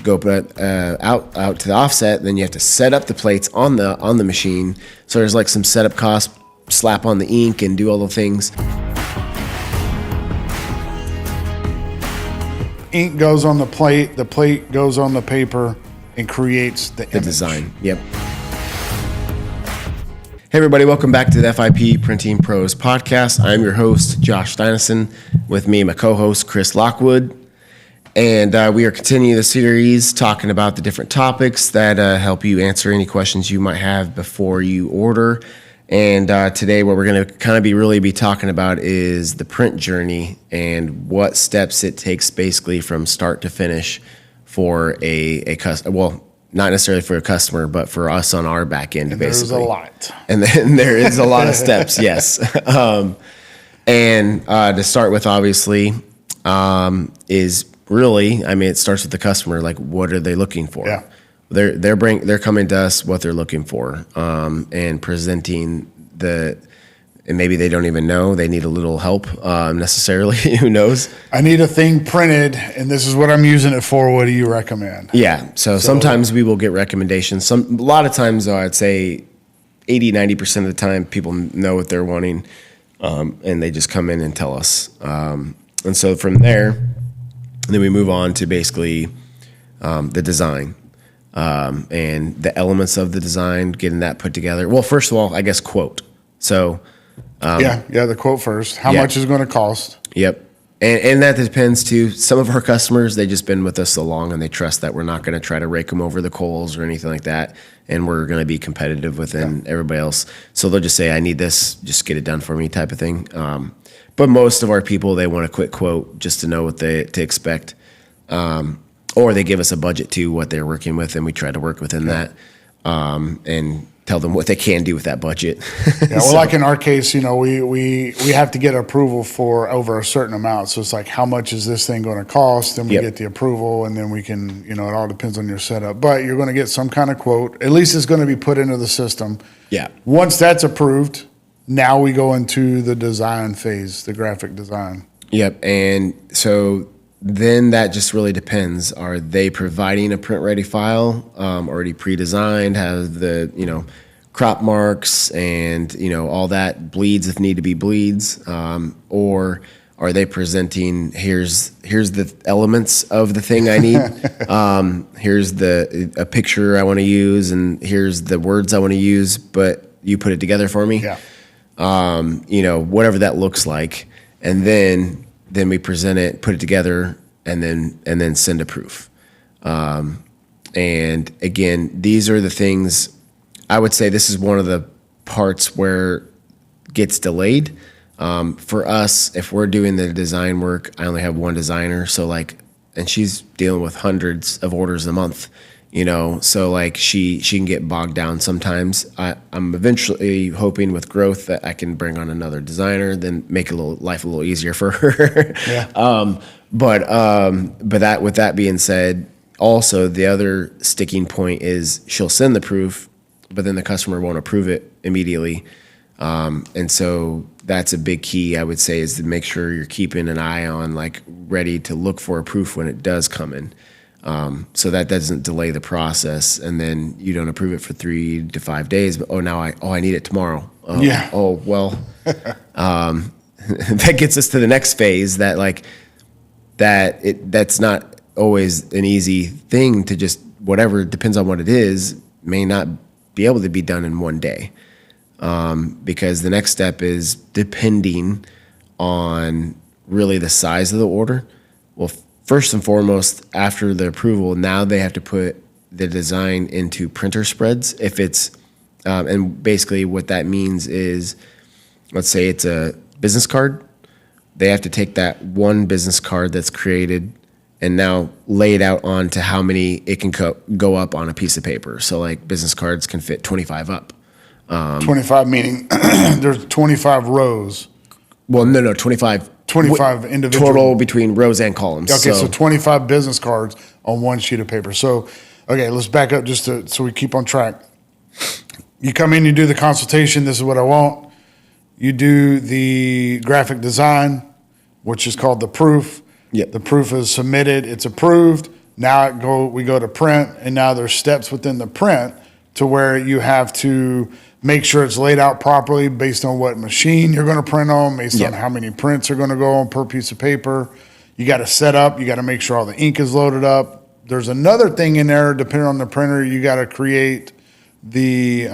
go out to the offset. Then you have to set up the plates on the machine. So there's like some setup costs, slap on the ink and do all the things. Ink goes on the plate goes on the paper and creates the design. Yep. Hey everybody, welcome back to the FIP Printing Pros podcast. I'm your host, Josh Steinison, with me, my co-host, Chris Lockwood. And we are continuing the series talking about the different topics that help you answer any questions you might have before you order. And today what we're going to kind of be talking about is the print journey and what steps it takes basically from start to finish for a customer. Well, not necessarily for a customer, but for us on our back end, and basically. There's a lot. And then there is a lot of steps, yes. And to start with, obviously, is really, I mean, it starts with the customer. Like, what are they looking for? Yeah. They're coming to us what they're looking for, and presenting and maybe they don't even know they need a little help necessarily. Who knows? I need a thing printed, and this is what I'm using it for. What do you recommend? Yeah. So sometimes we will get recommendations. A lot of times, though, I'd say 80-90% of the time, people know what they're wanting, and they just come in and tell us. And so from there, then we move on to basically the design. And the elements of the design, getting that put together. Well, first of all, I guess quote. So, the quote first. How much is it going to cost? Yep. And that depends too. Some of our customers, they've just been with us so long and they trust that we're not going to try to rake them over the coals or anything like that. And we're going to be competitive within everybody else. So they'll just say, I need this, just get it done for me type of thing. But most of our people, they want a quick quote just to know what to expect. Or they give us a budget to what they're working with, and we try to work within that, and tell them what they can do with that budget. Yeah, well, like in our case, we have to get approval for over a certain amount. So it's like, how much is this thing going to cost? Then we get the approval, and then we can, it all depends on your setup. But you're going to get some kind of quote. At least it's going to be put into the system. Yeah. Once that's approved, now we go into the design phase, the graphic design. Yep, and so then that just really depends. Are they providing a print-ready file, already pre-designed, have the, crop marks and, all that, bleeds if need to be bleeds, or are they presenting, here's the elements of the thing I need, here's a picture I want to use, and here's the words I want to use, but you put it together for me? Yeah. Whatever that looks like, and then we present it, put it together, and then send a proof. And again, these are the things. I would say this is one of the parts where it gets delayed. For us, if we're doing the design work, I only have one designer, and she's dealing with hundreds of orders a month. So she can get bogged down sometimes. I'm eventually hoping with growth that I can bring on another designer, then make life a little easier for her. Yeah. But with that being said, also the other sticking point is she'll send the proof, but then the customer won't approve it immediately. And so that's a big key, I would say, is to make sure you're keeping an eye on, ready to look for a proof when it does come in. So that doesn't delay the process, and then you don't approve it for 3 to 5 days. But I need it tomorrow. Yeah. Oh well, that gets us to the next phase. That's not always an easy thing to just whatever. Depends on what it is. May not be able to be done in one day, because the next step is depending on really the size of the order. Well, first and foremost, after the approval, now they have to put the design into printer spreads. If it's, and basically what that means is, let's say it's a business card. They have to take that one business card that's created and now lay it out onto how many it can go up on a piece of paper. So business cards can fit 25 up. 25 meaning there's 25 rows. Well, no, 25 individual total between rows and columns. Okay, so 25 business cards on one sheet of paper. So, okay, let's back up so we keep on track. You come in, you do the consultation. This is what I want. You do the graphic design, which is called the proof. Yep. The proof is submitted. It's approved. Now we go to print, and now there's steps within the print to where you have to make sure it's laid out properly based on what machine you're going to print on, based on how many prints are going to go on per piece of paper. You got to set up, you got to make sure all the ink is loaded up. There's another thing in there, depending on the printer, you got to create the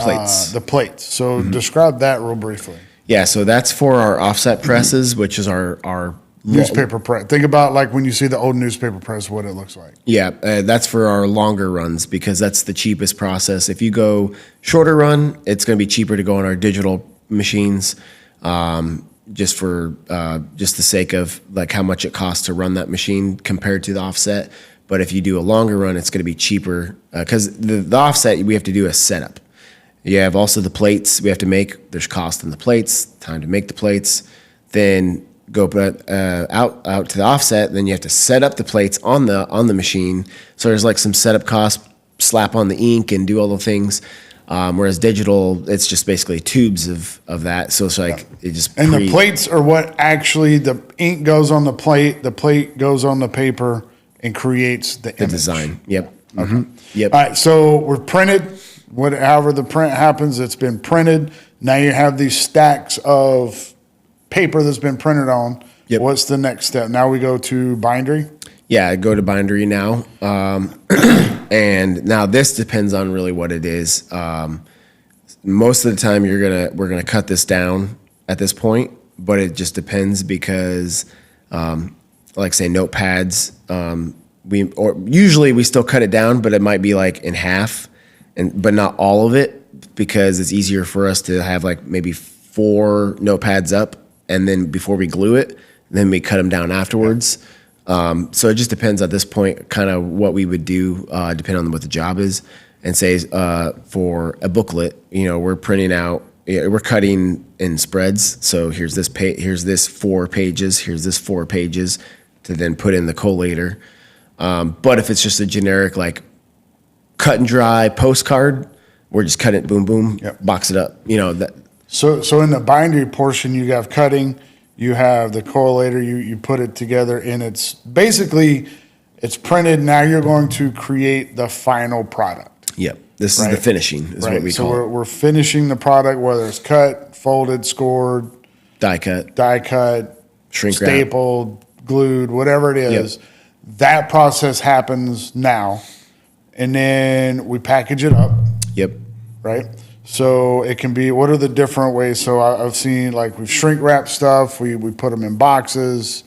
plates. So describe that real briefly. Yeah, so that's for our offset presses, which is our newspaper press. Think about like when you see the old newspaper press, what it looks like. Yeah, that's for our longer runs because that's the cheapest process. If you go shorter run, it's going to be cheaper to go on our digital machines, just for just the sake of like how much it costs to run that machine compared to the offset. But if you do a longer run, it's going to be cheaper because the offset we have to do a setup. You have also the plates we have to make. There's cost in the plates, time to make the plates, then go out to the offset. Then you have to set up the plates on the machine. So there's like some setup costs, slap on the ink and do all the things. Whereas digital, it's just basically tubes of that. So it's like it just the plates are what actually the ink goes on the plate goes on the paper and creates the image. Design. Yep. Okay. Mm-hmm. Yep. All right. So we're printed. However the print happens, it's been printed. Now you have these stacks of paper that's been printed on. Yep. What's the next step? Now we go to bindery. Yeah, I go to bindery now. And now this depends on really what it is. Most of the time we're gonna cut this down at this point, but it just depends because like say notepads, usually we still cut it down, but it might be like in half but not all of it because it's easier for us to have like maybe 4 notepads up and then before we glue it, then we cut them down afterwards. So it just depends at this point kind of what we would do depending on what the job is. And say for a booklet, we're printing out, we're cutting in spreads. So here's this 4 pages, here's this 4 pages to then put in the collator. But if it's just a generic like cut and dry postcard, we're just cut it, boom, boom, box it up. So in the bindery portion, you have cutting, you have the collator, you put it together, and it's basically it's printed. Now you're going to create the final product. Yep. This is the finishing, is what we call it. So we're finishing the product, whether it's cut, folded, scored, die cut, shrink wrap, stapled, glued, whatever it is. Yep. That process happens now. And then we package it up. Yep. Right? So it can be, what are the different ways? So I've seen like we shrink wrap stuff. We put them in boxes.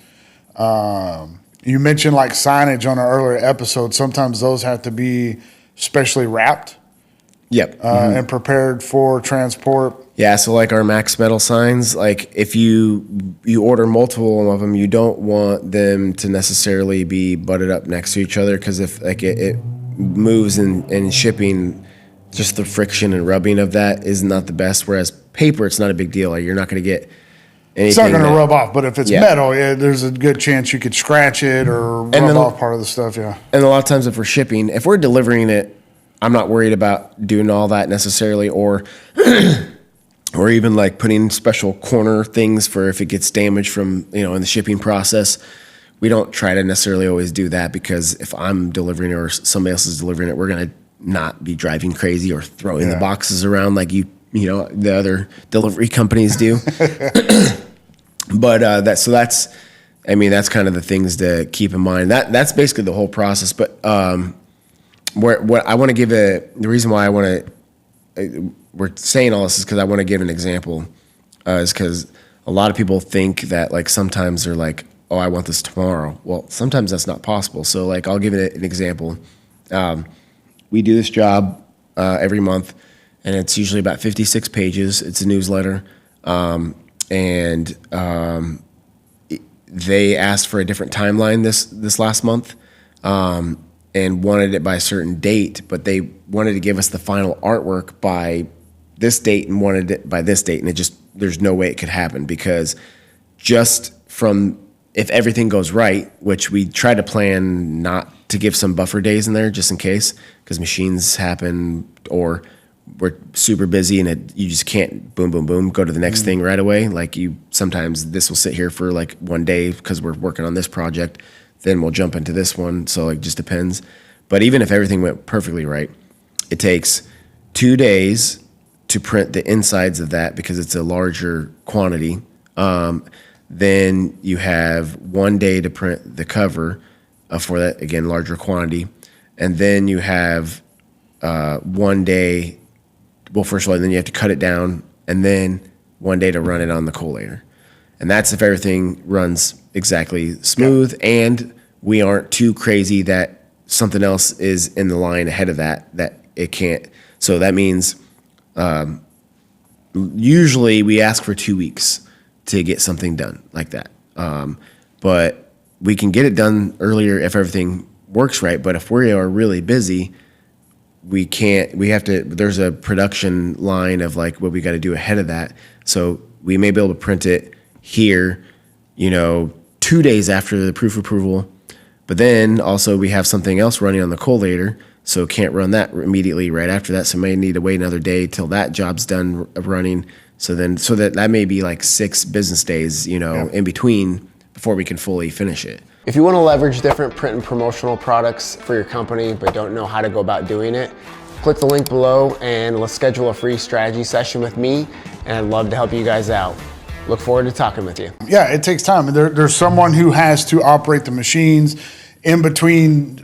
You mentioned like signage on an earlier episode. Sometimes those have to be specially wrapped. Yep. And prepared for transport. Yeah. So like our Max Metal signs, like if you order multiple of them, you don't want them to necessarily be butted up next to each other because if like it moves in shipping, just the friction and rubbing of that is not the best. Whereas paper, it's not a big deal. Like you're not going to get anything. It's not going to rub off, but if it's metal, there's a good chance you could scratch it or rub off part of the stuff. Yeah. And a lot of times if we're shipping, if we're delivering it, I'm not worried about doing all that necessarily, or even like putting special corner things for if it gets damaged from in the shipping process. We don't try to necessarily always do that because if I'm delivering it or somebody else is delivering it, we're going to not be driving crazy or throwing the boxes around like the other delivery companies do. But that's kind of the things to keep in mind. That's basically the whole process. But what I want to give the reason why we're saying all this is because I want to give an example. Is because a lot of people think that like sometimes they're like, oh, I want this tomorrow. Well, sometimes that's not possible. So like, I'll give it an example. We do this job every month, and it's usually about 56 pages. It's a newsletter. They asked for a different timeline this last month and wanted it by a certain date, but they wanted to give us the final artwork by this date and wanted it by this date. And there's no way it could happen because just from if everything goes right, which we try to plan not to give some buffer days in there just in case, because machines happen or we're super busy and you just can't boom, boom, boom, go to the next thing right away. Like sometimes this will sit here for like one day because we're working on this project. then we'll jump into this one. So like, just depends. But even if everything went perfectly right, it takes 2 days to print the insides of that because it's a larger quantity. Then you have 1 day to print the cover for that, again, larger quantity. And then you have 1 day. Well, first of all, then you have to cut it down, and then 1 day to run it on the collator. And that's if everything runs exactly smooth and we aren't too crazy that something else is in the line ahead of that it can't. So that means usually we ask for 2 weeks to get something done like that. But we can get it done earlier if everything works right. But if we are really busy, there's a production line of like what we got to do ahead of that. So we may be able to print it here, 2 days after the proof approval. But then also we have something else running on the collator, so can't run that immediately right after that. So may need to wait another day till that job's done running. So that may be like 6 business days, in between before we can fully finish it. If you want to leverage different print and promotional products for your company but don't know how to go about doing it, click the link below and let's schedule a free strategy session with me, and I'd love to help you guys out. Look forward to talking with you. Yeah, it takes time. There's someone who has to operate the machines. In between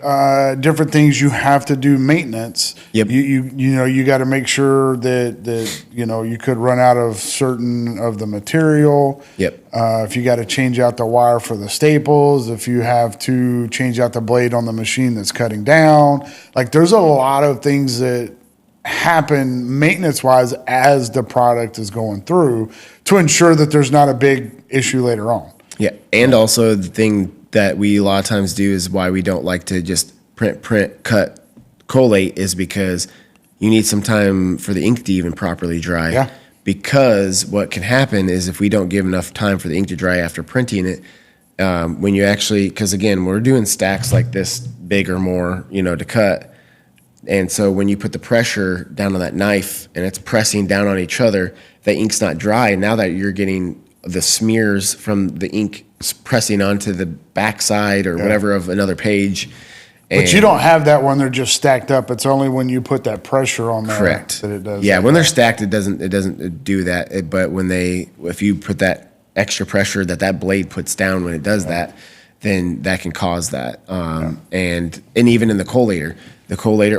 different things, you have to do maintenance. Yep. You got to make sure that you could run out of certain of the material. Yep. If you got to change out the wire for the staples, if you have to change out the blade on the machine that's cutting down, like there's a lot of things that happen maintenance wise as the product is going through to ensure that there's not a big issue later on. Yeah, and also the thing that we a lot of times do is why we don't like to just print, cut, collate is because you need some time for the ink to even properly dry. Yeah. Because what can happen is if we don't give enough time for the ink to dry after printing it, when you actually, because again, we're doing stacks like this big or more, to cut. And so when you put the pressure down on that knife and it's pressing down on each other, the ink's not dry. And now that you're getting the smears from the ink pressing onto the backside or whatever of another page. But you don't have that when they're just stacked up. It's only when you put that pressure on there correct. That it does. Yeah, when they're stacked, it doesn't do that. But if you put that extra pressure that blade puts down when it does that, then that can cause that. And even in the collator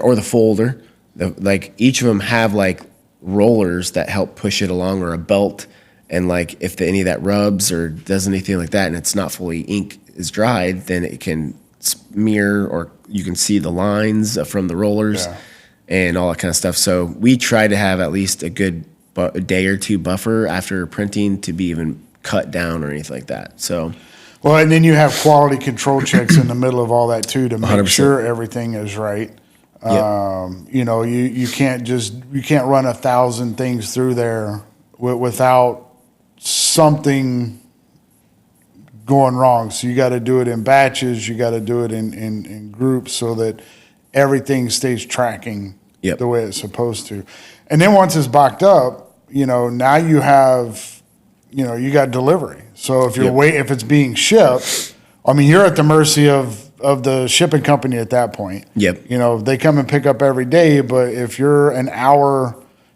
or the folder, like each of them have like rollers that help push it along, or a belt. And like if any of that rubs or does anything like that and it's not fully ink is dried, then it can smear, or you can see the lines from the rollers and all that kind of stuff. So we try to have at least a good day or two buffer after printing to be even cut down or anything like that. So, well, and then you have quality control checks in the middle of all that too to make 100%. Sure everything is right. Yep. You can't run 1,000 things through there without something going wrong. So you got to do it in batches. You got to do it in groups so that everything stays tracking the way it's supposed to. And then once it's boxed up, now you have, you got delivery. So if if it's being shipped, you're at the mercy of the shipping company at that point. Yep. They come and pick up every day, but if you're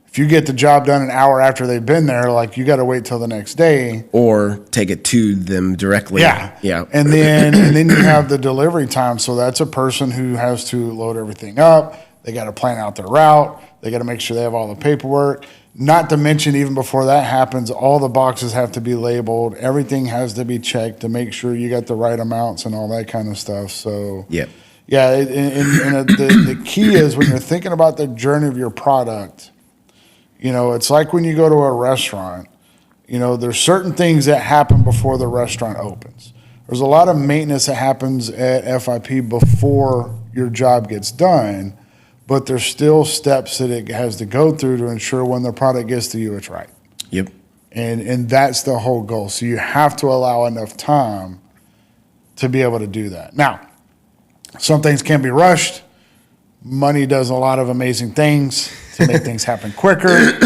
if you get the job done an hour after they've been there, like you got to wait till the next day, or take it to them directly. Yeah. And then you have the delivery time. So that's a person who has to load everything up. They got to plan out their route. They got to make sure they have all the paperwork. Not to mention, even before that happens, all the boxes have to be labeled. Everything has to be checked to make sure you got the right amounts and all that kind of stuff. So Yep. Yeah, the key is when you're thinking about the journey of your product. It's like when you go to a restaurant, there's certain things that happen before the restaurant opens. There's a lot of maintenance that happens at FIP before your job gets done, but there's still steps that it has to go through to ensure when the product gets to you, it's right. Yep. And that's the whole goal. So you have to allow enough time to be able to do that. Now, some things can be rushed. Money does a lot of amazing things to make things happen quicker.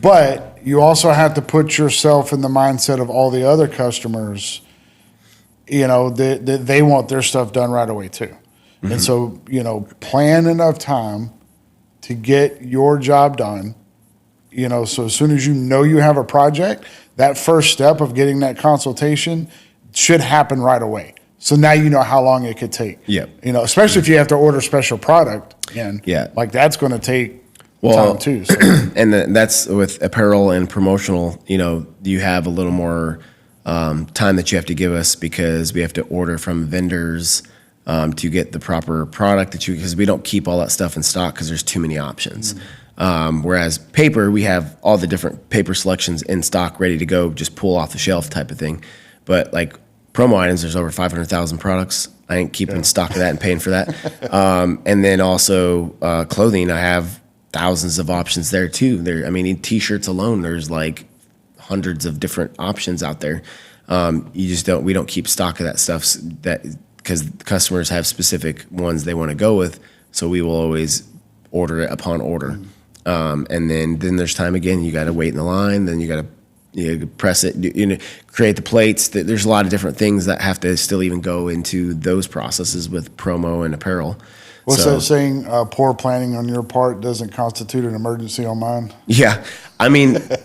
But you also have to put yourself in the mindset of all the other customers. they want their stuff done right away too. And so, plan enough time to get your job done, so as soon as you have a project, that first step of getting that consultation should happen right away. So now you know how long it could take. Yep. Especially if you have to order special product again. Yeah. Like that's going to take time too. So. And that's with apparel and promotional, you have a little more time that you have to give us because we have to order from vendors to get the proper product because we don't keep all that stuff in stock because there's too many options. Whereas paper, we have all the different paper selections in stock ready to go, just pull off the shelf type of thing. But like promo items, there's over 500,000 products. I ain't keeping stock of that and paying for that. And then also clothing, I have thousands of options there too. In t-shirts alone, there's like hundreds of different options out there. We don't keep stock of that stuff because customers have specific ones they want to go with. So we will always order it upon order. And then there's time again, you got to wait in the line. Then you got to press it, create the plates. There's a lot of different things that have to still even go into those processes with promo and apparel. What's that saying? Poor planning on your part doesn't constitute an emergency on mine. Yeah.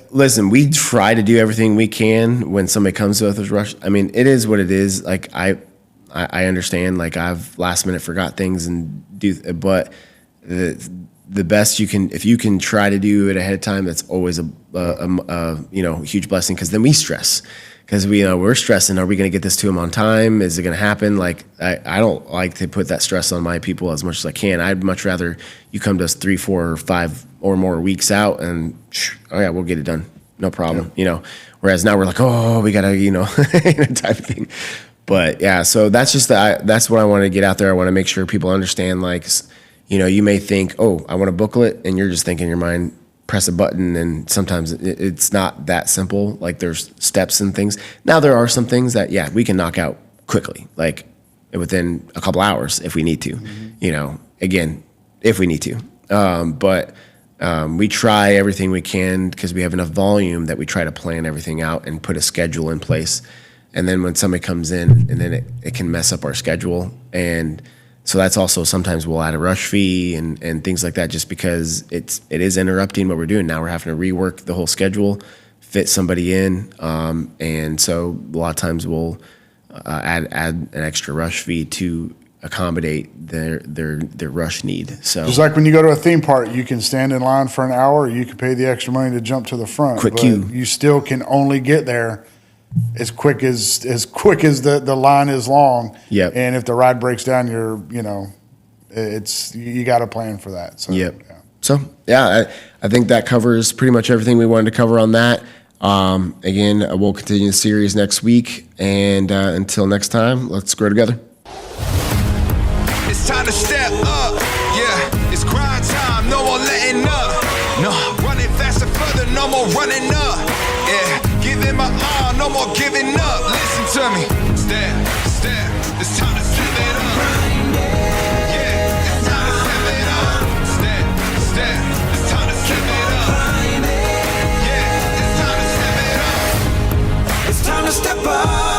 Listen, we try to do everything we can when somebody comes to us with rush. It is what it is. Like I understand, like I've last minute forgot things but the best you can, if you can try to do it ahead of time, that's always a huge blessing. Cause then we stress. Because we're stressing, are we going to get this to them on time? Is it going to happen? Like, I don't like to put that stress on my people as much as I can. I'd much rather you come to us 3, 4, or 5 or more weeks out and, oh yeah, we'll get it done. No problem, Whereas now we're like, oh, we got to, type of thing. But yeah, so that's just, that's what I want to get out there. I want to make sure people understand, like, you may think, oh, I want a booklet, and you're just thinking in your mind, press a button, and sometimes it's not that simple. Like there's steps and things. Now there are some things that, we can knock out quickly, like within a couple hours if we need to, again, if we need to. But we try everything we can because we have enough volume that we try to plan everything out and put a schedule in place. And then when somebody comes in, and then it can mess up our schedule. And so that's also sometimes we'll add a rush fee and things like that just because it is interrupting what we're doing. Now we're having to rework the whole schedule, fit somebody in. And so a lot of times we'll add an extra rush fee to accommodate their rush need. So it's like when you go to a theme park, you can stand in line for an hour, you can pay the extra money to jump to the front. Quick queue. You still can only get there as quick as the line is long. Yep. And if the ride breaks down, you got to plan for that. So, yep. Yeah. So I think that covers pretty much everything we wanted to cover on that. Again, we'll continue the series next week, and until next time, let's grow together. It's time to step up. Yeah, it's grind time. No more letting up. No, running faster, further. No more running up. Yeah. Giving my all, no more giving up. Listen to me. Step. It's time to step it up. Yeah, it's time to step it up. Step. It's time to step it up. Yeah, it's time to step it up. It's time to step up.